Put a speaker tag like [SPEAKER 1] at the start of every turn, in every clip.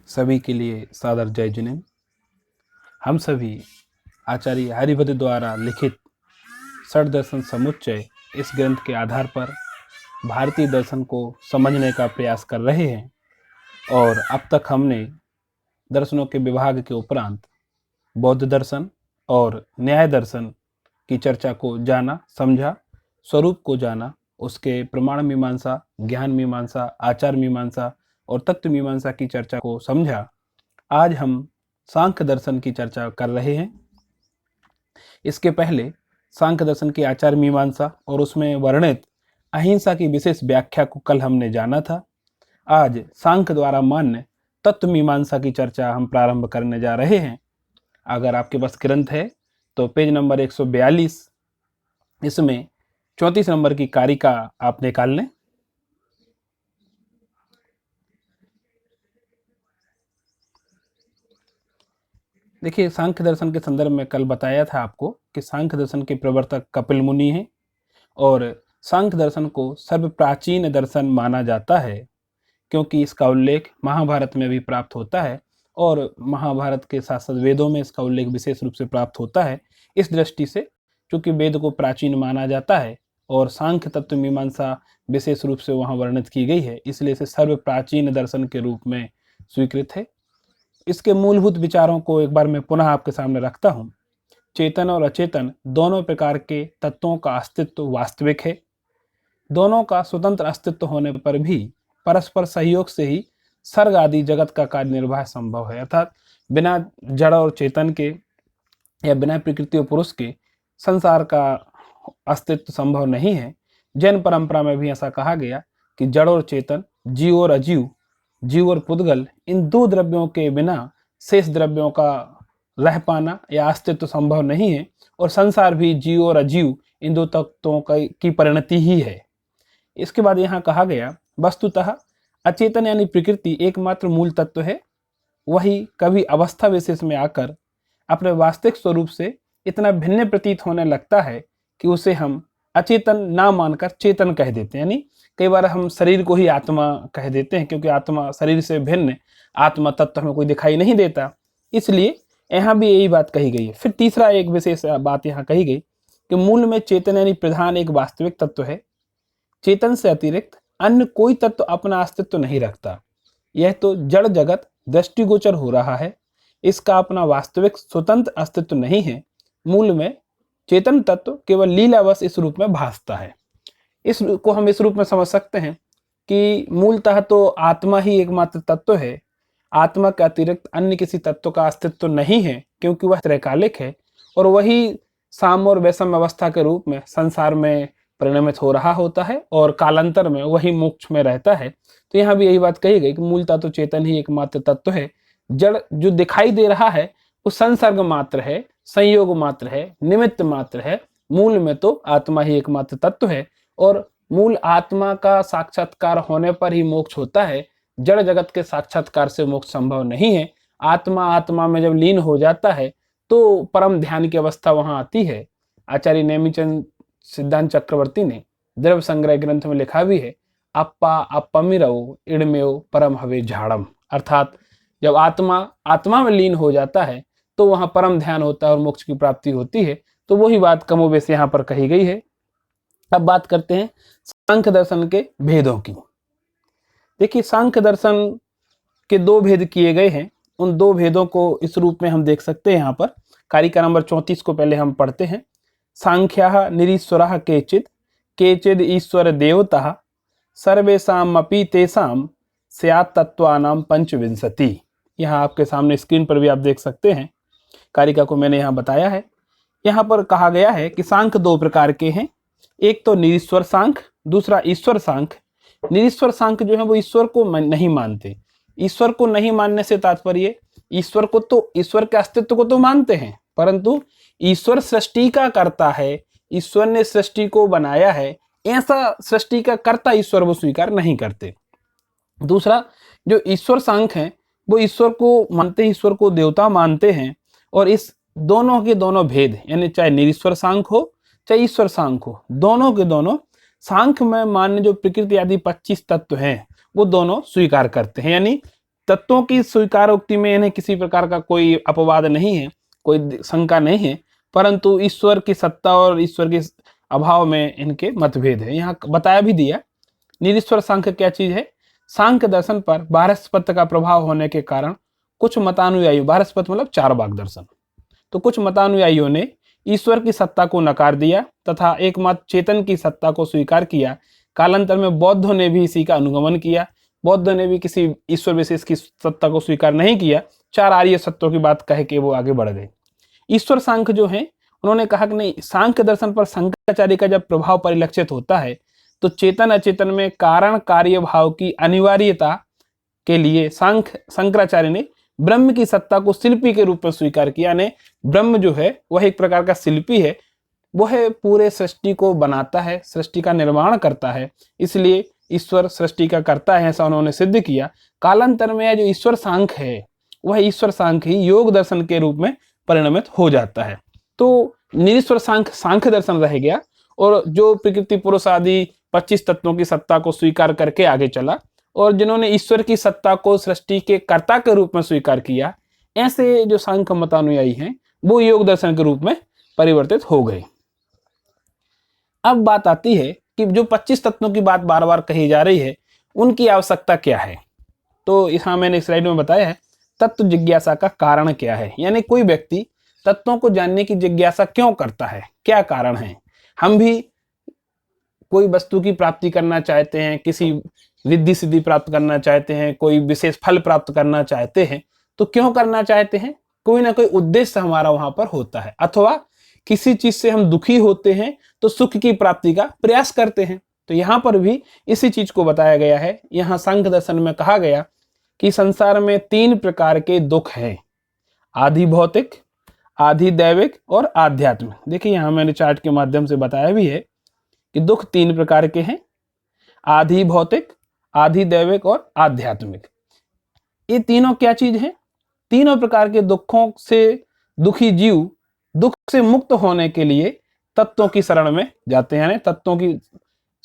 [SPEAKER 1] सभी के लिए सादर जय जिनेम। हम सभी आचार्य हरिभद्र द्वारा लिखित षड दर्शन समुच्चय इस ग्रंथ के आधार पर भारतीय दर्शन को समझने का प्रयास कर रहे हैं और अब तक हमने दर्शनों के विभाग के उपरांत बौद्ध दर्शन और न्याय दर्शन की चर्चा को जाना, समझा, स्वरूप को जाना, उसके प्रमाण मीमांसा, ज्ञान मीमांसा, आचार मीमांसा और तत्व मीमांसा की चर्चा को समझा। आज हम सांख्य दर्शन की चर्चा कर रहे हैं। इसके पहले सांख्य दर्शन की आचार मीमांसा और उसमें वर्णित अहिंसा की विशेष व्याख्या को कल हमने जाना था। आज सांख्य द्वारा मान्य तत्व मीमांसा की चर्चा हम प्रारंभ करने जा रहे हैं। अगर आपके पास ग्रंथ है तो पेज नंबर 142, इसमें 34 नंबर की कारिका आप निकाल लें। देखिए, सांख्य दर्शन के संदर्भ में कल बताया था आपको कि सांख्य दर्शन के प्रवर्तक कपिल मुनि हैं और सांख्य दर्शन को सर्वप्राचीन दर्शन माना जाता है क्योंकि इसका उल्लेख महाभारत में भी प्राप्त होता है और महाभारत के साथ साथ वेदों में इसका उल्लेख विशेष रूप से प्राप्त होता है। इस दृष्टि से चूंकि वेद को प्राचीन माना जाता है और सांख्य तत्व मीमांसा विशेष रूप से वहाँ वर्णित की गई है, इसलिए इसे सर्वप्राचीन दर्शन के रूप में स्वीकृत है। इसके मूलभूत विचारों को एक बार मैं पुनः आपके सामने रखता हूँ। चेतन और अचेतन दोनों प्रकार के तत्वों का अस्तित्व वास्तविक है। दोनों का स्वतंत्र अस्तित्व होने पर भी परस्पर सहयोग से ही सर्ग आदि जगत का कार्य निर्वाह संभव है, अर्थात बिना जड़ और चेतन के या बिना प्रकृति और पुरुष के संसार का अस्तित्व संभव नहीं है। जैन परंपरा में भी ऐसा कहा गया कि जड़ और चेतन, जीव और अजीव, जीव और पुद्गल, इन दो द्रव्यों के बिना शेष द्रव्यों का रह पाना या अस्तित्व संभव नहीं है और संसार भी जीव और अजीव इन दो तत्वों की परिणति ही है। इसके बाद यहाँ कहा गया, वस्तुतः अचेतन यानी प्रकृति एकमात्र मूल तत्व है। वही कभी अवस्था विशेष में आकर अपने वास्तविक स्वरूप से इतना भिन्न प्रतीत होने लगता है कि उसे हम अचेतन ना मानकर चेतन कह देते हैं। यानी कई बार हम शरीर को ही आत्मा कह देते हैं क्योंकि आत्मा शरीर से भिन्न आत्मा तत्व हमें कोई दिखाई नहीं देता, इसलिए यहाँ भी यही बात कही गई है। फिर तीसरा एक विशेष बात यहाँ कही गई कि मूल में चेतन यानी प्रधान एक वास्तविक तत्व है। चेतन से अतिरिक्त अन्य कोई तत्व अपना अस्तित्व नहीं रखता। यह तो जड़ जगत दृष्टिगोचर हो रहा है, इसका अपना वास्तविक स्वतंत्र अस्तित्व नहीं है। मूल में चेतन तत्व केवल लीलावश इस रूप में भासता है। इसको हम इस रूप में समझ सकते हैं कि मूलतः तो आत्मा ही एकमात्र तत्व है। आत्मा के अतिरिक्त अन्य किसी तत्व का अस्तित्व नहीं है क्योंकि वह त्रैकालिक है और वही साम और वैषम अवस्था के रूप में संसार में परिणमित हो रहा होता है और कालांतर में वही मोक्ष में रहता है। तो यहाँ भी यही बात कही गई कि मूलतः तो चेतन ही एकमात्र तत्व है। जड़ जो दिखाई दे रहा है वो संसर्ग मात्र है, संयोग मात्र है, निमित्त मात्र है। मूल में तो आत्मा ही एकमात्र तत्व है और मूल आत्मा का साक्षात्कार होने पर ही मोक्ष होता है। जड़ जगत के साक्षात्कार से मोक्ष संभव नहीं है। आत्मा में जब लीन हो जाता है तो परम ध्यान की अवस्था वहां आती है। आचार्य नेमिचंद सिद्धांत चक्रवर्ती ने द्रव्य संग्रह ग्रंथ में लिखा भी है, अप्पा अपमिरव इड़मेव परम हवे झाड़म, अर्थात जब आत्मा में लीन हो जाता है तो वहां परम ध्यान होता है और मोक्ष की प्राप्ति होती है। तो वही बात कमोबेश यहाँ पर कही गई है। अब बात करते हैं सांख्य दर्शन के भेदों की। देखिए, सांख्य दर्शन के दो भेद किए गए हैं। उन दो भेदों को इस रूप में हम देख सकते हैं। यहाँ पर कारिका नंबर 34 को पहले हम पढ़ते हैं। सांख्या निरीश्वरः केचिद केचिद ईश्वर देवता सर्वेषामपि तेषां स्यात् तत्वानां पंचविंशति। यहाँ आपके सामने स्क्रीन पर भी आप देख सकते हैं, कारिका को मैंने यहाँ बताया है। यहाँ पर कहा गया है कि सांख्य दो प्रकार के हैं, एक तो निरीश्वर सांख्य, दूसरा ईश्वर सांख्य। निरीश्वर सांख्य जो है वो ईश्वर को नहीं मानते। ईश्वर को नहीं मानने से तात्पर्य ईश्वर के अस्तित्व को तो मानते हैं, परंतु ईश्वर सृष्टि का कर्ता है, ईश्वर ने सृष्टि को बनाया है, ऐसा सृष्टि का कर्ता ईश्वर वो स्वीकार नहीं करते। दूसरा जो ईश्वर सांख्य है वो ईश्वर को मानते हैं, ईश्वर को देवता मानते हैं। और इस दोनों के दोनों भेद, यानी चाहे निरीश्वर सांख्य हो चाहे ईश्वर सांख्य हो, दोनों के दोनों सांख्य में मान्य जो प्रकृति आदि 25 तत्व हैं वो दोनों स्वीकार करते हैं। यानी तत्वों की स्वीकारोक्ति में इन्हें किसी प्रकार का कोई अपवाद नहीं है, कोई शंका नहीं है, परंतु ईश्वर की सत्ता और ईश्वर के अभाव में इनके मतभेद है। यहाँ बताया भी दिया। निरीश्वर सांख्य क्या चीज है? सांख्य दर्शन पर बारहस्पत्य का प्रभाव होने के कारण कुछ मतानुयायी, बारहस्पत्य मतलब चार बाग दर्शन, तो कुछ मतानुयायियों ने ईश्वर की सत्ता को नकार दिया तथा एकमात्र चेतन की सत्ता को स्वीकार किया। कालांतर में बौद्धों ने भी इसी का अनुगमन किया। बौद्धों ने भी किसी ईश्वर विशेष की सत्ता को स्वीकार नहीं किया, चार आर्य सत्यों की बात कह के वो आगे बढ़ गए। ईश्वर सांख्य जो है, उन्होंने कहा कि नहीं, सांख्य दर्शन पर शंकराचार्य का जब प्रभाव परिलक्षित होता है तो चेतन अचेतन में कारण कार्य भाव की अनिवार्यता के लिए शंकराचार्य ने ब्रह्म की सत्ता को शिल्पी के रूप में स्वीकार किया। यानी ब्रह्म जो है वह एक प्रकार का शिल्पी है, वह पूरे सृष्टि को बनाता है, सृष्टि का निर्माण करता है, इसलिए ईश्वर सृष्टि का करता है, ऐसा उन्होंने सिद्ध किया। कालांतर में जो ईश्वर सांख्य है वह ईश्वर सांख्य ही योग दर्शन के रूप में परिणमित हो जाता है। तो निरीश्वर सांख्य दर्शन रह गया, और जो प्रकृति पुरुष आदि 25 तत्वों की सत्ता को स्वीकार करके आगे चला, और जिन्होंने ईश्वर की सत्ता को सृष्टि के कर्ता के रूप में स्वीकार किया, ऐसे जो सांख्य मतानुयायी हैं वो योग दर्शन के रूप में परिवर्तित हो गए। अब बात आती है कि जो 25 तत्वों की बात बार बार कही जा रही है, उनकी आवश्यकता क्या है? तो यहाँ मैंने स्लाइड में बताया है तत्व जिज्ञासा का कारण क्या है, यानी कोई व्यक्ति तत्वों को जानने की जिज्ञासा क्यों करता है, क्या कारण है। हम भी कोई वस्तु की प्राप्ति करना चाहते हैं, किसी रिद्धि सिद्धि प्राप्त करना चाहते हैं, कोई विशेष फल प्राप्त करना चाहते हैं, तो क्यों करना चाहते हैं? कोई ना कोई उद्देश्य हमारा वहां पर होता है, अथवा किसी चीज से हम दुखी होते हैं तो सुख की प्राप्ति का प्रयास करते हैं। तो यहाँ पर भी इसी चीज को बताया गया है। यहाँ सांख्य दर्शन में कहा गया कि संसार में 3 प्रकार के दुख हैं, आधि भौतिक, आधि दैविक और आध्यात्मिक। देखिए यहाँ मैंने चार्ट के माध्यम से बताया भी है कि दुख 3 प्रकार के हैं, आधि भौतिक, आधि दैविक और आध्यात्मिक। ये तीनों क्या चीज है? तीनों प्रकार के दुखों से दुखी जीव दुख से मुक्त होने के लिए तत्वों की शरण में जाते हैं, यानी तत्वों की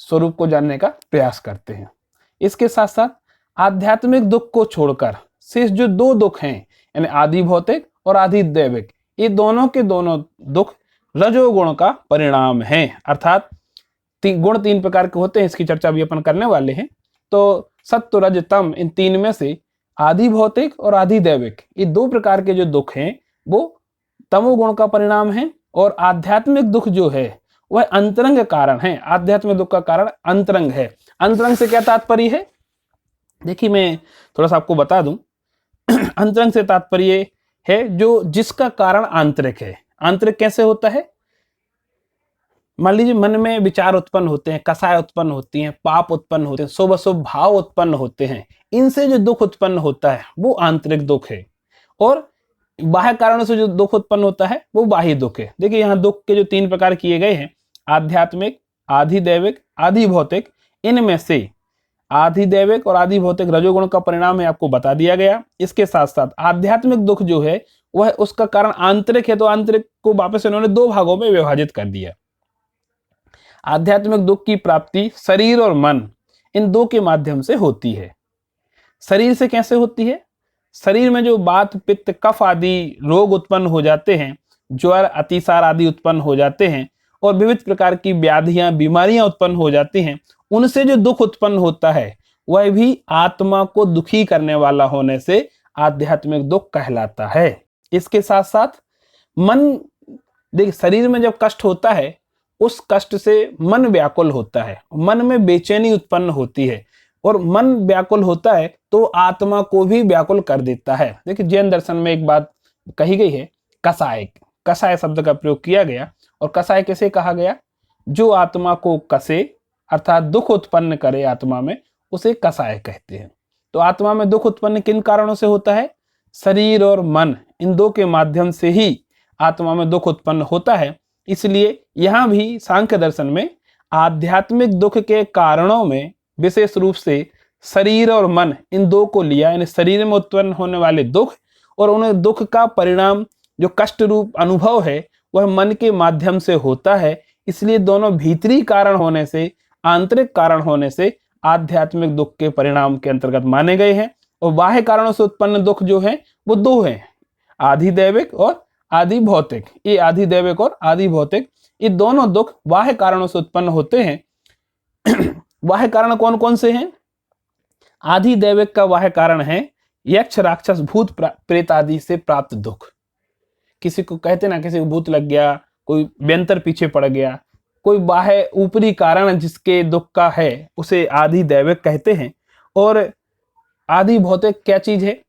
[SPEAKER 1] स्वरूप को जानने का प्रयास करते हैं। इसके साथ साथ आध्यात्मिक दुख को छोड़कर शेष जो 2 दुख हैं, यानी आधि भौतिक और आधि दैविक, ये दोनों के दोनों दुख रजोगुण का परिणाम है। अर्थात गुण 3 प्रकार के होते हैं, इसकी चर्चा भी अपन करने वाले हैं। तो सत्व रज तम, इन 3 में से आधि भौतिक और आधि दैविक, ये 2 प्रकार के जो दुख हैं वो तमोगुण का परिणाम है, और आध्यात्मिक दुख जो है वह अंतरंग कारण है। आध्यात्मिक दुख का कारण अंतरंग है। अंतरंग से क्या तात्पर्य है? देखिए मैं थोड़ा सा आपको बता दूं। अंतरंग से तात्पर्य है जो जिसका कारण आंतरिक है। आंतरिक कैसे होता है? मान लीजिए मन में विचार उत्पन्न होते हैं, कसाय उत्पन्न होती हैं, पाप उत्पन्न होते हैं, शुभ अशुभ भाव उत्पन्न होते हैं, इनसे जो दुख उत्पन्न होता है वो आंतरिक दुख है। और बाह्य कारणों से जो दुख उत्पन्न होता है वो बाह्य दुख है। देखिए यहाँ दुख के जो 3 प्रकार किए गए हैं, आध्यात्मिक, आधि दैविक, आधि भौतिक, इनमें से आधि दैविक और आधि भौतिक रजोगुण का परिणाम है, आपको बता दिया गया। इसके साथ साथ आध्यात्मिक दुख जो है वह उसका कारण आंतरिक है, तो आंतरिक को वापस इन्होंने 2 भागों में विभाजित कर दिया। आध्यात्मिक दुख की प्राप्ति शरीर और मन, इन 2 के माध्यम से होती है। शरीर से कैसे होती है? शरीर में जो वात पित्त कफ आदि रोग उत्पन्न हो जाते हैं, ज्वर अतिसार आदि उत्पन्न हो जाते हैं, और विविध प्रकार की व्याधियां बीमारियां उत्पन्न हो जाती हैं, उनसे जो दुख उत्पन्न होता है वह भी आत्मा को दुखी करने वाला होने से आध्यात्मिक दुख कहलाता है। इसके साथ साथ मन, देखिए शरीर में जब कष्ट होता है उस कष्ट से मन व्याकुल होता है, मन में बेचैनी उत्पन्न होती है, और मन व्याकुल होता है तो आत्मा को भी व्याकुल कर देता है। देखिए जैन दर्शन में एक बात कही गई है, कसाय, कसाय शब्द का प्रयोग किया गया। और कसाय कैसे कहा गया? जो आत्मा को कसे, अर्थात दुख उत्पन्न करे आत्मा में, उसे कसाय कहते हैं। तो आत्मा में दुख उत्पन्न किन कारणों से होता है? शरीर और मन, इन 2 के माध्यम से ही आत्मा में दुख उत्पन्न होता है। इसलिए यहाँ भी सांख्य दर्शन में आध्यात्मिक दुख के कारणों में विशेष रूप से शरीर और मन, इन 2 को लिया, यानी शरीर में उत्पन्न होने वाले दुख और उन दुख का परिणाम जो कष्ट रूप अनुभव है वह मन के माध्यम से होता है। इसलिए दोनों भीतरी कारण होने से, आंतरिक कारण होने से आध्यात्मिक दुख के परिणाम के अंतर्गत माने गए हैं। और बाह्य कारणों से उत्पन्न दुख जो है वो दो हैं, आधिदैविक और आदि भौतिक। ये आधिदैविक और आदि भौतिक, ये दोनों दुख बाह्य कारणों से उत्पन्न होते हैं। बाह्य कारण कौन कौन से हैं? आधिदैविक का बाह्य कारण है यक्ष राक्षस भूत प्रेत आदि से प्राप्त दुख। किसी को कहते ना, किसी को भूत लग गया, कोई व्यंतर पीछे पड़ गया, कोई बाह्य ऊपरी कारण जिसके दुख का है उसे आधिदैविक कहते हैं। और आदि भौतिक क्या चीज है?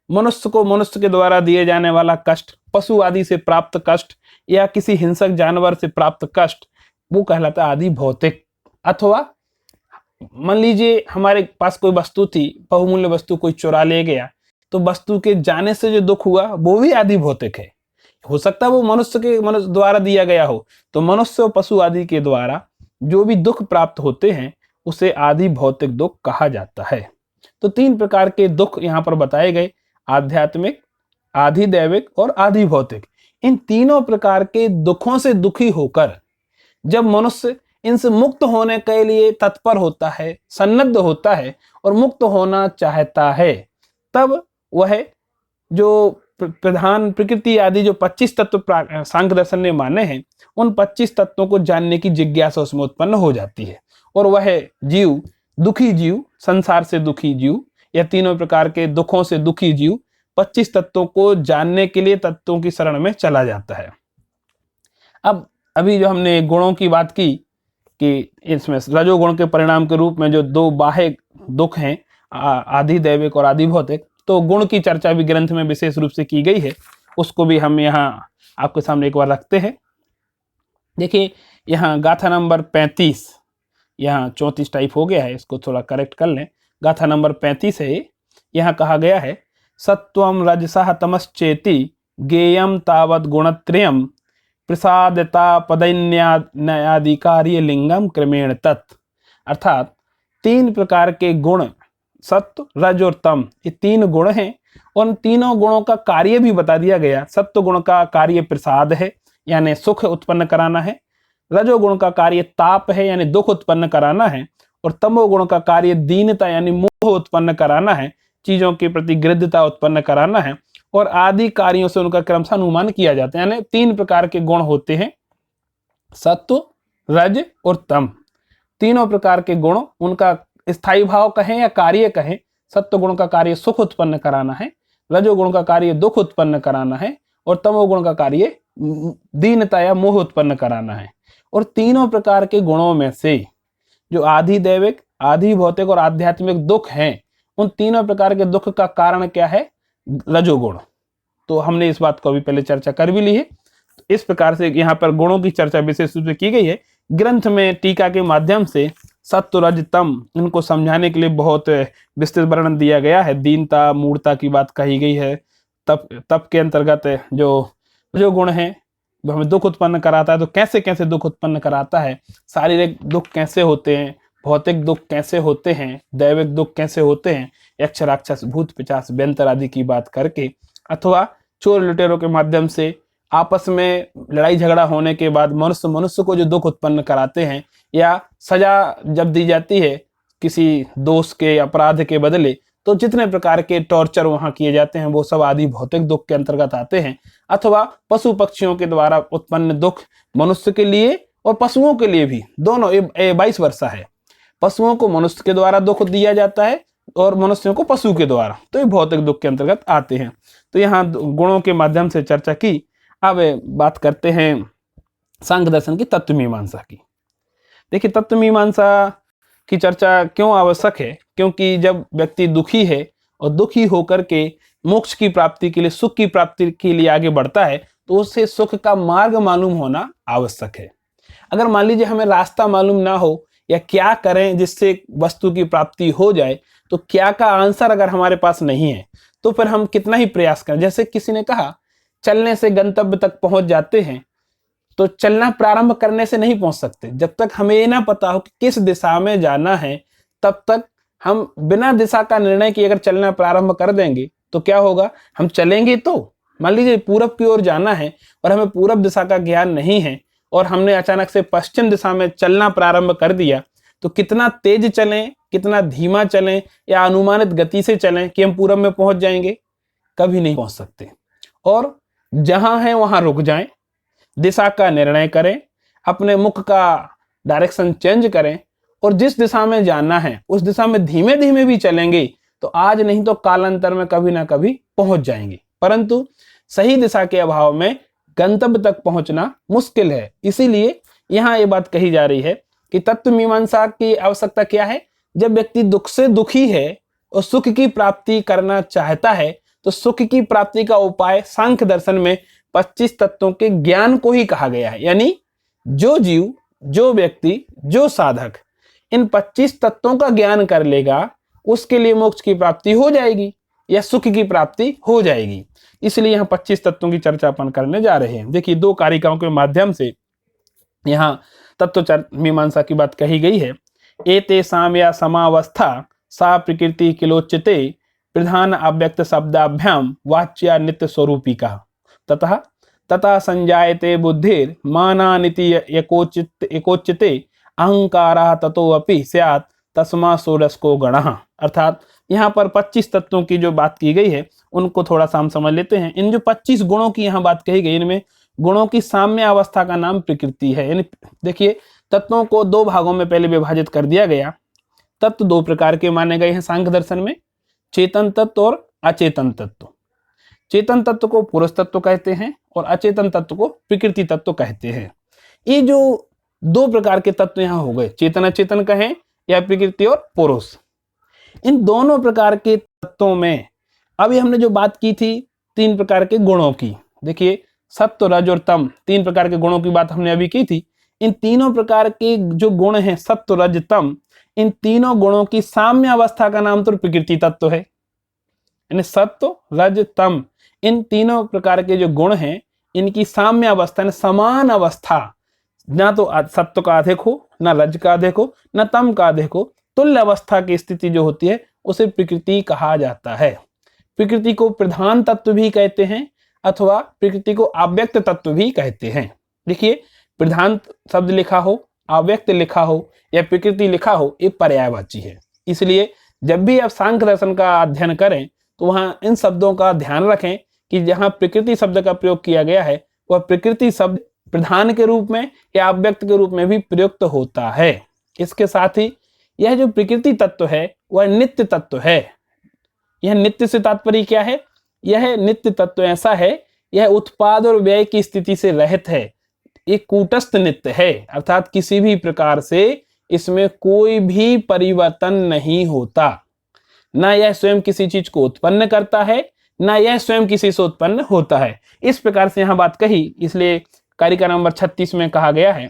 [SPEAKER 1] मनुष्य को मनुष्य के द्वारा दिए जाने वाला कष्ट, पशु आदि से प्राप्त कष्ट या किसी हिंसक जानवर से प्राप्त कष्ट, वो कहलाता है आदि भौतिक। अथवा मान लीजिए हमारे पास कोई वस्तु थी, बहुमूल्य वस्तु कोई चुरा ले गया, तो वस्तु के जाने से जो दुख हुआ वो भी आदि भौतिक है। हो सकता है वो मनुष्य द्वारा दिया गया हो, तो मनुष्य और पशु आदि के द्वारा जो भी दुख प्राप्त होते हैं उसे आदि भौतिक दुख कहा जाता है। तो 3 प्रकार के दुख यहाँ पर बताए गए, आध्यात्मिक, आधिदैविक और आदि भौतिक। इन तीनों प्रकार के दुखों से दुखी होकर जब मनुष्य इनसे मुक्त होने के लिए तत्पर होता है, सन्नद्ध होता है और मुक्त होना चाहता है, तब वह जो प्रधान प्रकृति आदि जो 25 तत्व सांख्य दर्शन ने माने हैं, उन 25 तत्वों को जानने की जिज्ञासा उसमें उत्पन्न हो जाती है। और वह जीव, दुखी जीव, संसार से दुखी जीव या तीनों प्रकार के दुखों से दुखी जीव 25 तत्वों को जानने के लिए तत्वों की शरण में चला जाता है। अब अभी जो हमने गुणों की बात की कि इसमें रजोगुण के परिणाम के रूप में जो 2 बाह्य दुख हैं, आधिदैविक और आदि भौतिक, तो गुण की चर्चा भी ग्रंथ में विशेष रूप से की गई है, उसको भी हम यहाँ आपके सामने एक बार रखते हैं। देखिए यहाँ गाथा नंबर 35, यहाँ 34 टाइप हो गया है, इसको थोड़ा करेक्ट कर लें। गाथा नंबर 35 है, यहाँ कहा गया है सत्वम रजसः तमश्चेति गेयम तावत गुणत्रयम प्रसादता पदैन्यादिकार्य लिंगम क्रमेण तत्। अर्थात 3 प्रकार के गुण, सत्व, रज और तम, ये 3 गुण हैं। उन तीनों गुणों का कार्य भी बता दिया गया। सत्व गुण का कार्य प्रसाद है, यानी सुख उत्पन्न कराना है। रजोगुण का कार्य ताप है, यानी दुख उत्पन्न कराना है। और तमोगुण का कार्य दीनता यानी मोह उत्पन्न कराना है, चीजों के प्रति गृद्धता उत्पन्न कराना है। और आदि कार्यों से उनका क्रमशः अनुमान किया जाता है। यानी 3 प्रकार के गुण होते हैं, सत्व, रज और तम। तीनों प्रकार के गुण, उनका स्थायी भाव कहें या कार्य कहें, सत्व गुण का कार्य सुख उत्पन्न कराना है, रजोगुण का कार्य दुख उत्पन्न कराना है और तमोगुण का कार्य दीनता या मोह उत्पन्न कराना है। और तीनों प्रकार के गुणों में से जो आधिदैविक, आधि भौतिक और आध्यात्मिक दुख हैं, उन तीनों प्रकार के दुख का कारण क्या है? रजोगुण। तो हमने इस बात को अभी पहले चर्चा कर भी ली है। इस प्रकार से यहाँ पर गुणों की चर्चा विशेष रूप से की गई है। ग्रंथ में टीका के माध्यम से सत्व, रज, तम, इनको समझाने के लिए बहुत विस्तृत वर्णन दिया गया है। दीनता, मूढ़ता की बात कही गई है। तप के अंतर्गत जो गुण है जो हमें दुख उत्पन्न कराता है, तो कैसे कैसे दुख उत्पन्न कराता है, शारीरिक दुख कैसे होते हैं, भौतिक दुख कैसे होते हैं, दैविक दुख कैसे होते हैं, यक्ष राक्षस भूत पिशाच व्यंतर आदि की बात करके, अथवा चोर लुटेरों के माध्यम से आपस में लड़ाई झगड़ा होने के बाद मनुष्य को जो दुख उत्पन्न कराते हैं, या सजा जब दी जाती है किसी दोष के अपराध के बदले, तो जितने प्रकार के टॉर्चर वहां किए जाते हैं वो सब आदि भौतिक दुख के अंतर्गत आते हैं। अथवा पशु पक्षियों के द्वारा उत्पन्न दुख मनुष्य के लिए और पशुओं के लिए भी, दोनों 22 वर्षा है। पशुओं को मनुष्य के द्वारा दुख दिया जाता है और मनुष्यों को पशु के द्वारा, तो ये भौतिक दुख के अंतर्गत आते हैं। तो यहाँ गुणों के माध्यम से चर्चा की। अब बात करते हैं सांख्य दर्शन की तत्व मीमांसा की। देखिए तत्व मीमांसा की चर्चा क्यों आवश्यक है? क्योंकि जब व्यक्ति दुखी है और दुखी होकर के मोक्ष की प्राप्ति के लिए, सुख की प्राप्ति के लिए आगे बढ़ता है, तो उसे सुख का मार्ग मालूम होना आवश्यक है। अगर मान लीजिए हमें रास्ता मालूम ना हो या क्या करें जिससे वस्तु की प्राप्ति हो जाए, तो क्या का आंसर अगर हमारे पास नहीं है, तो फिर हम कितना ही प्रयास करें। जैसे किसी ने कहा चलने से गंतव्य तक पहुंच जाते हैं, तो चलना प्रारंभ करने से नहीं पहुंच सकते। जब तक हमें ये ना पता हो कि किस दिशा में जाना है, तब तक हम बिना दिशा का निर्णय किए अगर चलना प्रारंभ कर देंगे तो क्या होगा? हम चलेंगे तो मान लीजिए पूरब की ओर जाना है और हमें पूरब दिशा का ज्ञान नहीं है और हमने अचानक से पश्चिम दिशा में चलना प्रारंभ कर दिया, तो कितना तेज चलें, कितना धीमा चलें या अनुमानित गति से चलें कि हम पूरब में पहुंच जाएंगे, कभी नहीं पहुंच सकते। और जहां हैं वहां रुक जाएं, दिशा का निर्णय करें, अपने मुख का डायरेक्शन चेंज करें और जिस दिशा में जाना है उस दिशा में धीमे धीमे भी चलेंगे तो आज नहीं तो कालांतर में कभी ना कभी पहुंच जाएंगे। परंतु सही दिशा के अभाव में गंतव्य तक पहुंचना मुश्किल है। इसीलिए यहाँ ये बात कही जा रही है कि तत्व मीमांसा की आवश्यकता क्या है। जब व्यक्ति दुख से दुखी है और सुख की प्राप्ति करना चाहता है तो सुख की प्राप्ति का उपाय सांख्य दर्शन में 25 तत्वों के ज्ञान को ही कहा गया है। यानी जो जीव, जो व्यक्ति, जो साधक इन 25 तत्वों का ज्ञान कर लेगा उसके लिए मोक्ष की प्राप्ति हो जाएगी या सुख की प्राप्ति हो जाएगी। इसलिए यहाँ 25 तत्वों की चर्चा अपन करने जा रहे हैं। देखिए, 2 कारिकाओं के माध्यम से यहाँ तत्व मीमांसा की बात कही गई है। एते साम्या समावस्था सा प्रकृति किलोच्यते प्रधान अव्यक्त शब्दाभ्याम वाच्या नित्य स्वरूपिका तथा तथा संजायते बुद्धिर मानानिति एकोच्यते अहंकारा ततो अपि स्यात् तस्मा सोरस को गणः। अर्थात यहाँ पर 25 तत्वों की जो बात की गई है उनको थोड़ा सा हम समझ लेते हैं। इन जो 25 गुणों की यहाँ बात कही गई, इनमें गुणों की साम्य अवस्था का नाम प्रकृति है। यानी देखिए, तत्वों को 2 भागों में पहले विभाजित कर दिया गया। तत्व 2 प्रकार के माने गए हैं सांख्य दर्शन में, चेतन तत्व और अचेतन तत्व। चेतन तत्व को पुरुष तत्व कहते हैं और अचेतन तत्व को प्रकृति तत्व कहते हैं। ये जो 2 प्रकार के तत्व यहाँ हो गए, चेतन अचेतन कहें या प्रकृति और पुरुष, इन दोनों प्रकार के तत्वों में अभी हमने जो बात की थी 3 प्रकार के गुणों की। देखिए, सत्व, रज और तम 3 प्रकार के गुणों की बात हमने अभी की थी। इन तीनों प्रकार के जो गुण हैं, सत्व, रज, तम, इन तीनों गुणों की साम्य अवस्था का नाम तो प्रकृति तत्व है। यानी सत्व, रज, तम, इन तीनों प्रकार के जो गुण हैं इनकी साम्य अवस्था, समान अवस्था, ना तो सत्व का अधिक हो, ना रज का अधिक हो, ना तम का अधिक हो, तुल्य अवस्था की स्थिति जो होती है उसे प्रकृति कहा जाता है। प्रकृति को प्रधान तत्व भी कहते हैं अथवा प्रकृति को अव्यक्त तत्व भी कहते हैं। देखिए, प्रधान शब्द लिखा हो, अव्यक्त लिखा हो या प्रकृति लिखा हो, ये पर्यायवाची है। इसलिए जब भी आप सांख्य दर्शन का अध्ययन करें तो वहां इन शब्दों का ध्यान रखें कि जहां प्रकृति शब्द का प्रयोग किया गया है वह प्रकृति शब्द प्रधान के रूप में या अव्यक्त के रूप में भी प्रयुक्त होता है। इसके साथ ही यह जो प्रकृति तत्व है वह नित्य तत्व है। यह नित्य से तात्पर्य क्या है? यह नित्य तत्व ऐसा है, यह उत्पाद और व्यय की स्थिति से रहित है। एक कूटस्थ नित्य है, अर्थात किसी भी प्रकार से इसमें कोई भी परिवर्तन नहीं होता। ना यह स्वयं किसी चीज को उत्पन्न करता है, ना यह स्वयं किसी से उत्पन्न होता है। इस प्रकार से यहां बात कही, इसलिए कारिका नंबर 36 में कहा गया है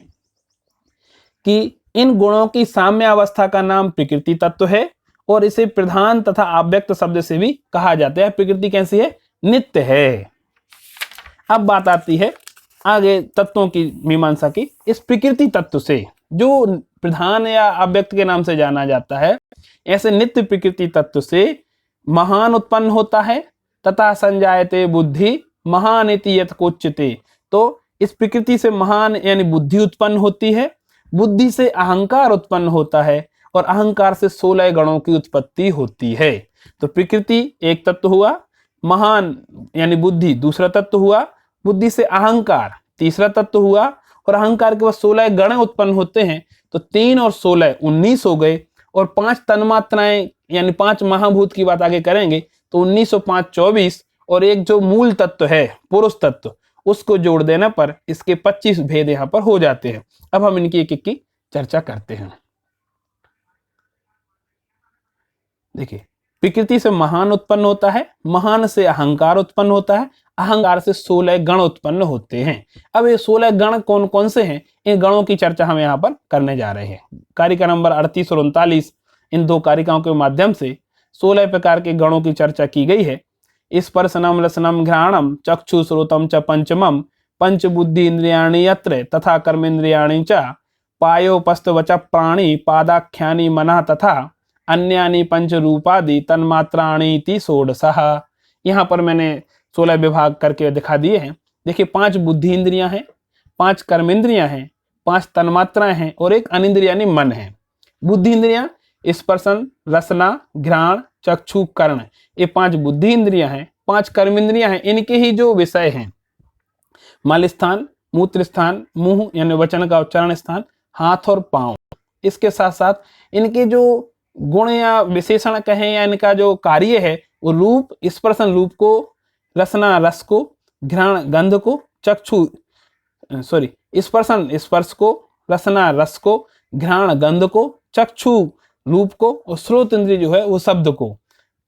[SPEAKER 1] कि इन गुणों की साम्य अवस्था का नाम प्रकृति तत्व है और इसे प्रधान तथा अव्यक्त शब्द से भी कहा जाता है। प्रकृति कैसी है? नित्य है। अब बात आती है आगे तत्वों की मीमांसा की। इस प्रकृति तत्व से जो प्रधान या अव्यक्त के नाम से जाना जाता है, ऐसे नित्य प्रकृति तत्व से महान उत्पन्न होता है तथा संजायते बुद्धि महान इति यथकोच्यते। तो इस प्रकृति से महान यानी बुद्धि उत्पन्न होती है, बुद्धि से अहंकार उत्पन्न होता है और अहंकार से 16 गणों की उत्पत्ति होती है। तो प्रकृति एक तत्व हुआ, महान यानी बुद्धि दूसरा तत्व हुआ, बुद्धि से अहंकार तीसरा तत्व हुआ और अहंकार के बाद 16 गण उत्पन्न होते हैं। तो 3 और 16 19 हो गए और 5 तन्मात्राएं यानी 5 महाभूत की बात आगे करेंगे तो 19 और 5 24 और एक जो मूल तत्व है पुरुष तत्व उसको जोड़ देने पर इसके 25 भेद यहाँ पर हो जाते हैं। अब हम इनकी एक एक की चर्चा करते हैं। देखिए, प्रकृति से महान उत्पन्न होता है, महान से अहंकार उत्पन्न होता है, अहंकार से 16 गण उत्पन्न होते हैं। अब ये 16 गण कौन कौन से हैं, इन गणों की चर्चा हम यहाँ पर करने जा रहे हैं। कारिका नंबर 38 और 39 इन 2 कारिकाओं के माध्यम से 16 प्रकार के गणों की चर्चा की गई है। स्पर्शनम रसनम घ्राणम चक्षु श्रोतम च पंचमम पंच बुद्धि इंद्रियाणि यत्र तथा कर्मेंद्रियाणि च पायोपस्तवच प्राणी पादाख्यानि मनः तथा अन्यानि पंच रूपादि तन्मात्राणि इति षोडशः। यहाँ पर मैंने 16 विभाग करके दिखा दिए हैं। देखिए, 5 बुद्धि इंद्रियां हैं, 5 कर्मेंद्रियां हैं, 5 तन्मात्राएं हैं और एक अनिंद्रिय यानी मन है। बुद्धि इंद्रियां स्पर्शन, रसना, घ्राण, चक्षु, कर्ण, ये 5 बुद्धि इंद्रियां हैं, 5 कर्म इंद्रियां हैं। इनके ही जो विषय हैं, मल स्थान, मूत्र स्थान, मुंह यानी वचन का उच्चारण स्थान, हाथ और पांव, इसके साथ साथ इनके जो गुण या विशेषण कहें या इनका जो कार्य है वो रूप, स्पर्शन रूप को, रसना रस को, घ्राण गंध को, चक्षु स्पर्शन स्पर्श को, रसना रस को, घ्राण गंध को, चक्षु रूप को और श्रोत इंद्रिय जो है वो शब्द को,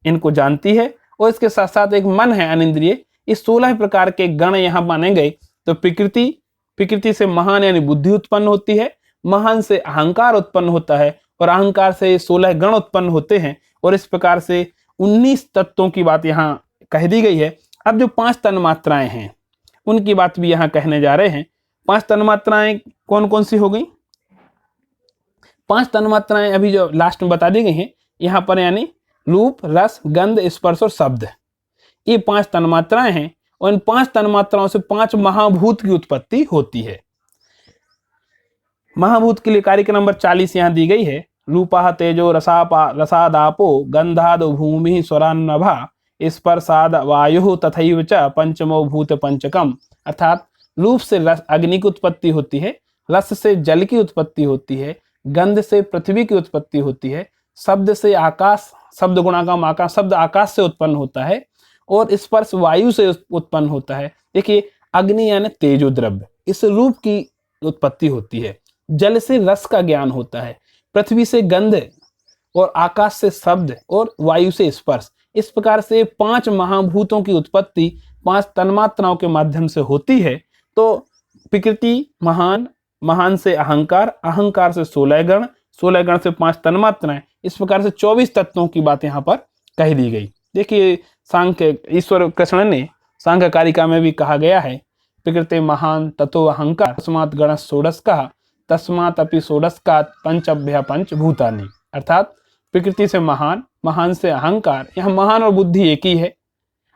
[SPEAKER 1] इनको जानती है। और इसके साथ साथ एक मन है अनिंद्रिय। इस 16 प्रकार के गण यहाँ माने गए। तो प्रकृति से महान यानी बुद्धि उत्पन्न होती है, महान से अहंकार उत्पन्न होता है और अहंकार से 16 गण उत्पन्न होते हैं। और इस प्रकार से 19 तत्वों की बात यहाँ कह दी गई है। अब जो 5 तन्मात्राएं हैं उनकी बात भी यहाँ कहने जा रहे हैं। 5 तन्मात्राएं कौन कौन सी हो गई? 5 तन्मात्राएं अभी जो लास्ट में बता दी गई हैं यहाँ पर, यानी रूप, रस, गंध, स्पर्श और शब्द, ये 5 तन्मात्राएं हैं। और इन 5 तन्मात्राओं से 5 महाभूत की उत्पत्ति होती है। महाभूत के लिए कारिका नंबर 40 यहाँ दी गई है। रूपा तेजो रसादापो गंधाद भूमि स्वरान्नभा स्पर्शाद वायु तथैव च पंचमो भूत पंचकम। अर्थात रूप से रस अग्नि की उत्पत्ति होती है, रस से जल की उत्पत्ति होती है, गंध से पृथ्वी की उत्पत्ति होती है, शब्द से आकाश, शब्द गुणागम आकाश, शब्द आकाश से उत्पन्न होता है और स्पर्श वायु से उत्पन्न होता है। देखिए अग्नि यानी तेजो द्रव्य, इस रूप की उत्पत्ति होती है। जल से रस का ज्ञान होता है, पृथ्वी से गंध और आकाश से शब्द और वायु से स्पर्श। इस प्रकार से 5 महाभूतों की उत्पत्ति 5 तन्मात्राओं के माध्यम से होती है। तो प्रकृति महान, महान से अहंकार, अहंकार से 16 गण, 16 गण से 5 तन्मात्राएं, इस प्रकार से 24 तत्वों की बात यहाँ पर कह दी गई। देखिए सांख्य ईश्वर कृष्ण ने सांख्य कारिका में भी कहा गया है, प्रकृति महान ततो अहंकार तस्मात् गण षोडश कहा तस्मात् अपि षोडश का पंचभ्य पंचभूतानि। अर्थात प्रकृति से महान, महान से अहंकार, यहाँ महान और बुद्धि एक ही है।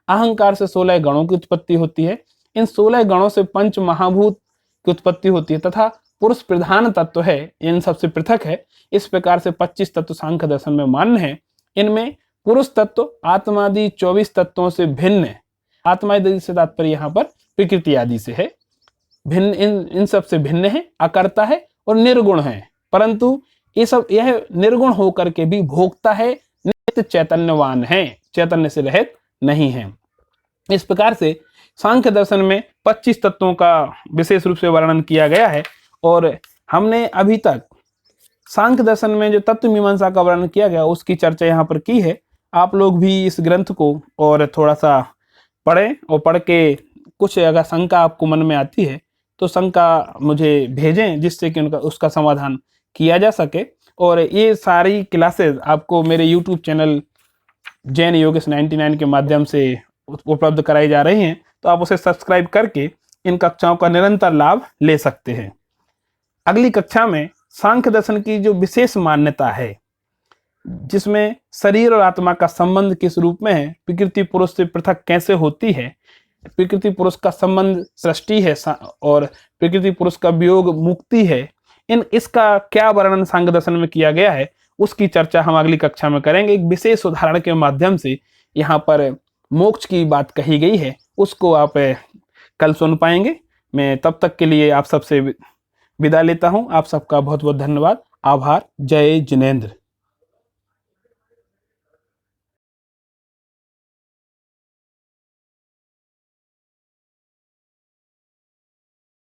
[SPEAKER 1] अहंकार से 16 गणों की उत्पत्ति होती है। इन 16 गणों से 5 महाभूत की उत्पत्ति होती है तथा पुरुष प्रधान तत्व है, इन सबसे पृथक है। इस प्रकार से 25 तत्व सांख्य दर्शन में मान्य है। इनमें पुरुष तत्व आत्मादि 24 तत्वों से भिन्न है। आत्मादि से तात्पर्य यहाँ पर प्रकृति आदि से है, भिन्न, इन सब से भिन्न है, अकर्ता है और निर्गुण है। परंतु यह निर्गुण होकर के भी भोक्ता है, नित्य चैतन्यवान है, चैतन्य से रहित नहीं है। इस प्रकार से सांख्य दर्शन में 25 तत्वों का विशेष रूप से वर्णन किया गया है। और हमने अभी तक सांख्य दर्शन में जो तत्व मीमांसा का वर्णन किया गया उसकी चर्चा यहाँ पर की है। आप लोग भी इस ग्रंथ को और थोड़ा सा पढ़ें और पढ़ के कुछ अगर शंका आपको मन में आती है तो शंका मुझे भेजें, जिससे कि उसका समाधान किया जा सके। और ये सारी क्लासेस आपको मेरे YouTube चैनल जैन योगेश 99 के माध्यम से उपलब्ध कराई जा रही हैं, तो आप उसे सब्सक्राइब करके इन कक्षाओं का निरंतर लाभ ले सकते हैं। अगली कक्षा में सांख्य दर्शन की जो विशेष मान्यता है, जिसमें शरीर और आत्मा का संबंध किस रूप में है, प्रकृति पुरुष से पृथक कैसे होती है, प्रकृति पुरुष का संबंध सृष्टि है और प्रकृति पुरुष का वियोग मुक्ति है, इसका क्या वर्णन सांख्य दर्शन में किया गया है, उसकी चर्चा हम अगली कक्षा में करेंगे। एक विशेष उदाहरण के माध्यम से यहाँ पर मोक्ष की बात कही गई है, उसको आप कल सुन पाएंगे। मैं तब तक के लिए आप सबसे विदा लेता हूँ। आप सबका बहुत बहुत धन्यवाद, आभार। जय जिनेंद्र।